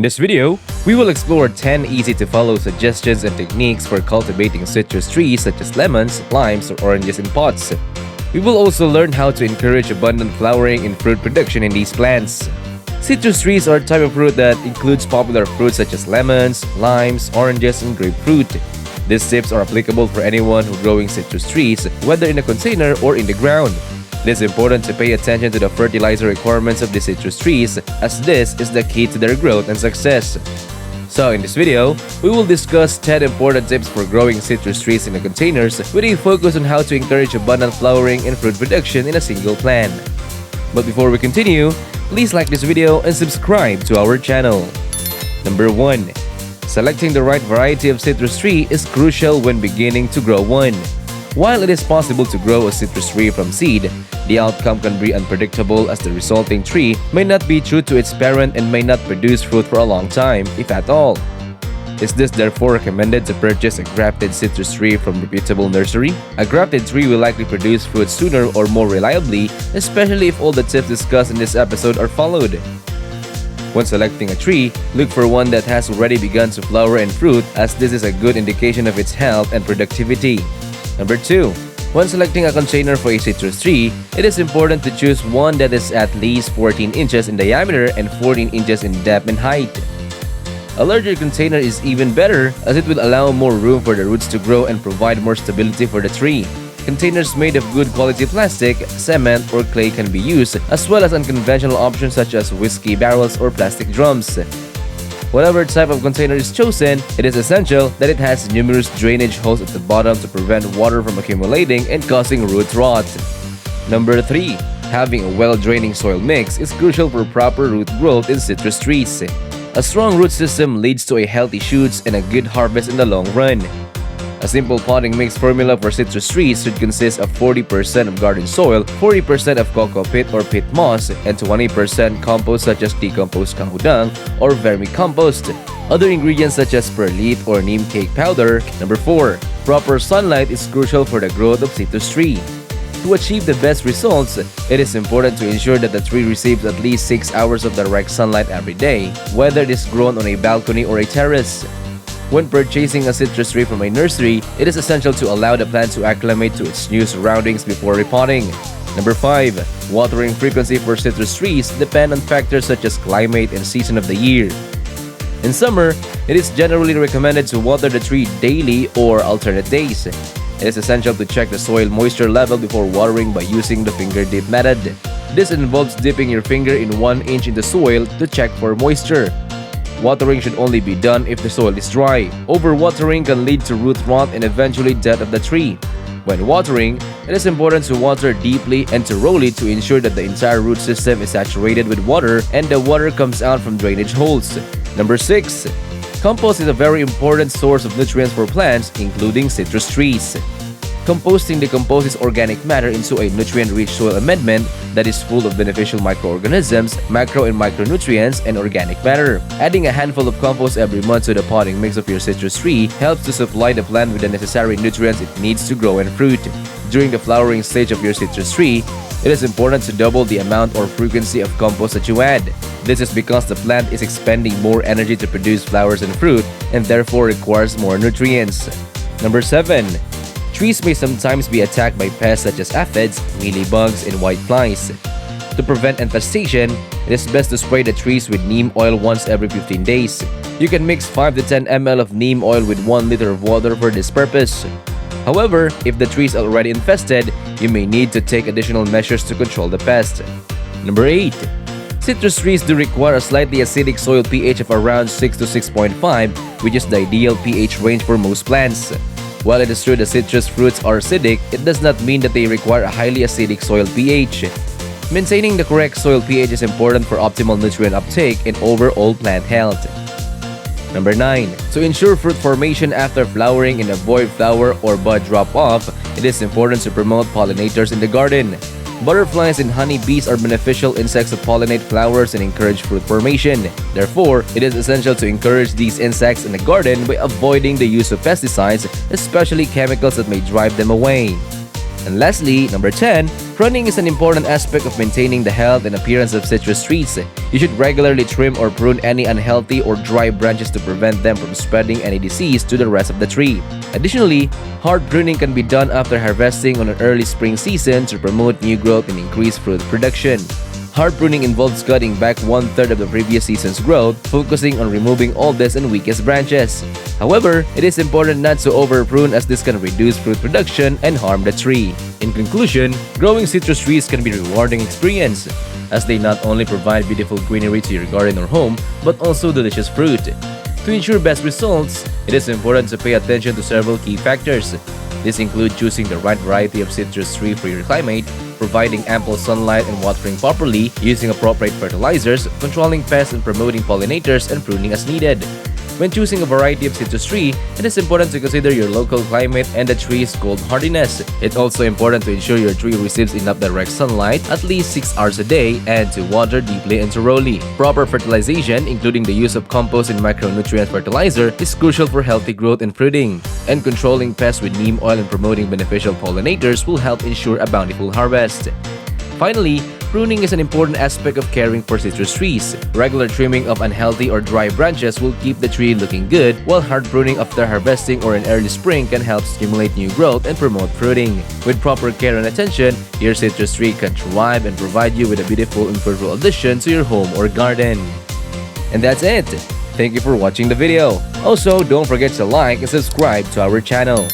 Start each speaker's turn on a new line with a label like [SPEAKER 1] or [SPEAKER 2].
[SPEAKER 1] In this video, we will explore 10 easy-to-follow suggestions and techniques for cultivating citrus trees such as lemons, limes, or oranges in pots. We will also learn how to encourage abundant flowering and fruit production in these plants. Citrus trees are a type of fruit that includes popular fruits such as lemons, limes, oranges, and grapefruit. These tips are applicable for anyone who growing citrus trees, whether in a container or in the ground. It is important to pay attention to the fertilizer requirements of the citrus trees, as this is the key to their growth and success. So in this video, we will discuss 10 important tips for growing citrus trees in the containers with a focus on how to encourage abundant flowering and fruit production in a single plant. But before we continue, please like this video and subscribe to our channel. Number 1. Selecting the right variety of citrus tree is crucial when beginning to grow one. While it is possible to grow a citrus tree from seed, the outcome can be unpredictable as the resulting tree may not be true to its parent and may not produce fruit for a long time, if at all. Is this therefore recommended to purchase a grafted citrus tree from reputable nursery? A grafted tree will likely produce fruit sooner or more reliably, especially if all the tips discussed in this episode are followed. When selecting a tree, look for one that has already begun to flower and fruit, as this is a good indication of its health and productivity. Number 2. When selecting a container for a citrus tree, it is important to choose one that is at least 14 inches in diameter and 14 inches in depth and height. A larger container is even better, as it will allow more room for the roots to grow and provide more stability for the tree. Containers made of good quality plastic, cement, or clay can be used, as well as unconventional options such as whiskey barrels or plastic drums. Whatever type of container is chosen, it is essential that it has numerous drainage holes at the bottom to prevent water from accumulating and causing root rot. Number 3. Having a well-draining soil mix is crucial for proper root growth in citrus trees. A strong root system leads to a healthy shoots and a good harvest in the long run. A simple potting mix formula for citrus trees should consist of 40% of garden soil, 40% of cocoa peat or peat moss, and 20% compost such as decomposed cow dung or vermicompost. Other ingredients such as perlite or neem cake powder. Number 4. Proper sunlight is crucial for the growth of citrus tree. To achieve the best results, it is important to ensure that the tree receives at least 6 hours of direct sunlight every day, whether it is grown on a balcony or a terrace. When purchasing a citrus tree from a nursery, it is essential to allow the plant to acclimate to its new surroundings before repotting. Number 5. Watering frequency for citrus trees depend on factors such as climate and season of the year. In summer, it is generally recommended to water the tree daily or alternate days. It is essential to check the soil moisture level before watering by using the finger dip method. This involves dipping your finger in 1 inch in the soil to check for moisture. Watering should only be done if the soil is dry. Overwatering can lead to root rot and eventually death of the tree. When watering, it is important to water deeply and thoroughly to ensure that the entire root system is saturated with water and the water comes out from drainage holes. Number 6. Compost is a very important source of nutrients for plants, including citrus trees. Composting decomposes organic matter into a nutrient-rich soil amendment that is full of beneficial microorganisms, macro and micronutrients, and organic matter. Adding a handful of compost every month to the potting mix of your citrus tree helps to supply the plant with the necessary nutrients it needs to grow and fruit. During the flowering stage of your citrus tree, it is important to double the amount or frequency of compost that you add. This is because the plant is expending more energy to produce flowers and fruit and therefore requires more nutrients. Number 7. Trees may sometimes be attacked by pests such as aphids, mealybugs, and whiteflies. To prevent infestation, it is best to spray the trees with neem oil once every 15 days. You can mix 5 to 10 ml of neem oil with 1 liter of water for this purpose. However, if the tree is already infested, you may need to take additional measures to control the pest. Number 8. Citrus trees do require a slightly acidic soil pH of around 6 to 6.5, which is the ideal pH range for most plants. While it is true that citrus fruits are acidic, it does not mean that they require a highly acidic soil pH. Maintaining the correct soil pH is important for optimal nutrient uptake and overall plant health. Number 9. To ensure fruit formation after flowering and avoid flower or bud drop-off, it is important to promote pollinators in the garden. Butterflies and honeybees are beneficial insects that pollinate flowers and encourage fruit formation. Therefore, it is essential to encourage these insects in the garden by avoiding the use of pesticides, especially chemicals that may drive them away. And lastly, number 10, pruning is an important aspect of maintaining the health and appearance of citrus trees. You should regularly trim or prune any unhealthy or dry branches to prevent them from spreading any disease to the rest of the tree. Additionally, hard pruning can be done after harvesting on an early spring season to promote new growth and increase fruit production. Hard pruning involves cutting back 1/3 of the previous season's growth, focusing on removing oldest and weakest branches. However, it is important not to over-prune as this can reduce fruit production and harm the tree. In conclusion, growing citrus trees can be a rewarding experience, as they not only provide beautiful greenery to your garden or home, but also delicious fruit. To ensure best results, it is important to pay attention to several key factors. These include choosing the right variety of citrus tree for your climate, providing ample sunlight and watering properly, using appropriate fertilizers, controlling pests and promoting pollinators, and pruning as needed. When choosing a variety of citrus tree, it is important to consider your local climate and the tree's cold hardiness. It's also important to ensure your tree receives enough direct sunlight, at least 6 hours a day, and to water deeply and thoroughly. Proper fertilization, including the use of compost and micronutrient fertilizer, is crucial for healthy growth and fruiting. And controlling pests with neem oil and promoting beneficial pollinators will help ensure a bountiful harvest. Finally, pruning is an important aspect of caring for citrus trees. Regular trimming of unhealthy or dry branches will keep the tree looking good, while hard pruning after harvesting or in early spring can help stimulate new growth and promote fruiting. With proper care and attention, your citrus tree can thrive and provide you with a beautiful and fertile addition to your home or garden. And that's it! Thank you for watching the video. Also, don't forget to like and subscribe to our channel.